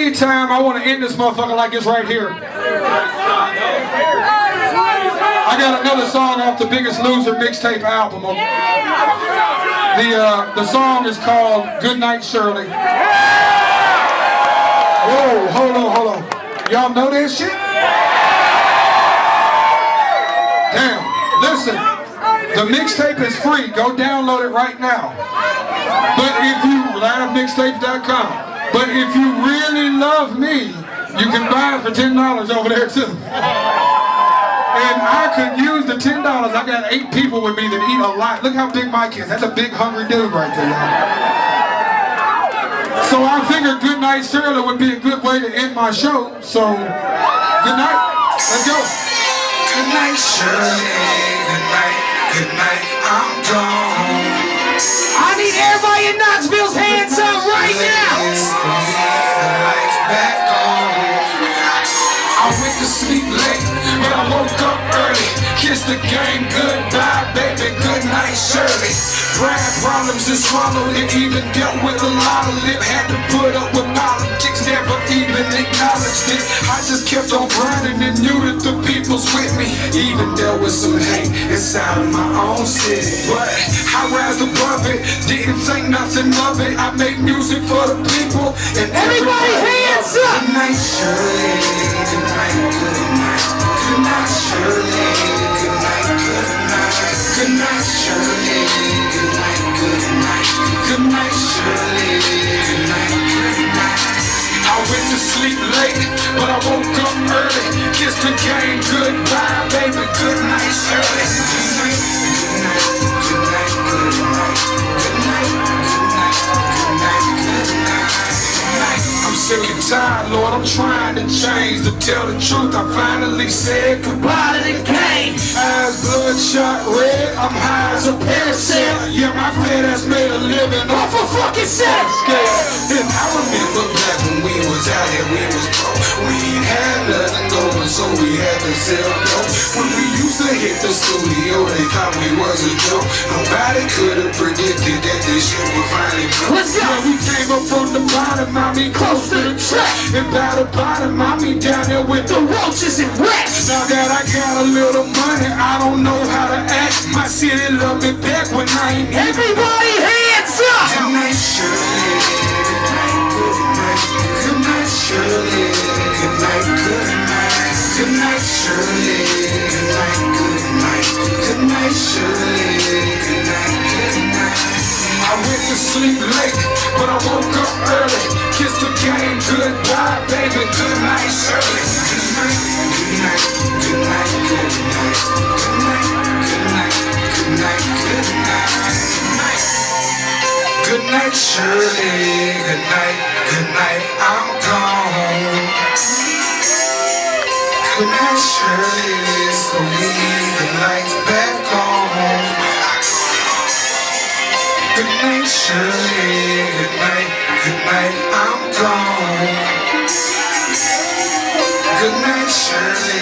meantime, I want to end this motherfucker like it's right here. I got another song off the Biggest Loser mixtape album. The song is called Goodnight Shirley. Whoa, hold on. Y'all know that shit? Damn, listen. The mixtape is free. Go download it right now. But if you, linemixtapes.com. But if you really love me, you can buy it for $10 over there too. And I could use the $10. I got 8 people with me that eat a lot. Look how big Mike is. That's a big hungry dude right there, y'all. So I figured Goodnight Shirley would be a good way to end my show. So, good night. Let's go. Good night, Shirley. Good night, I'm gone. I need everybody in Knoxville's hands up right now. The lights back on. I went to sleep late, but I woke up early. Kissed the game goodbye, baby. Good night, Shirley. Brand problems and swallowed it, even dealt with a lot of lip. Had to put up with politics, never even acknowledged it. I just kept on grinding and knew that the people's with me. Even dealt with some hate inside of my own city, but I rise above it, didn't think nothing of it. I made music for the people, and everybody hands up. Good night, Shirley. Good night, good night. Good night, Shirley. Good night, good night. Good night, Shirley. Good night, good night. Good night, Shirley. Good night, good night. I went to sleep late, but I woke up early. Kissed the game goodbye, baby. Good night, Shirley. Good night, good night. Good night, good night. Good night, good night. Good night, good night. I'm sick and tired, Lord. I'm trying to change. To tell the truth, I finally said goodbye to the game. Eyes bloodshot red, I'm high as a parasail. Yeah, my fat ass made a living off a fucking sex scale. And I remember back when we was out here, we was broke. We ain't had nothing going, so we had to sell dope. When we used to hit the studio, they thought we was a joke. Nobody could have predicted that this shit would finally come. Let's go. Yeah, we came up from the bottom, I mean close to the track. And by the bottom, I mean down there with the roaches and rats. Now that I got a little money, I don't know how to act. My city love me back when I ain't. Everybody hands up. Good night, Shirley. Good night, good night. Good night, Shirley. Good night, good night. Good night, Shirley. Good night, good night. Good night, Shirley. Good night, good night. I went to sleep late, but I woke up early. Kissed the game goodbye, baby. Good night, Shirley. Good night, good night. Good night, good night. Good night, good night. Good night, good night. Good night, Shirley. Good night, I'm gone. Good night, Shirley. So leave the lights back on. Good night, Shirley. Good night, I'm gone. Good night, Shirley.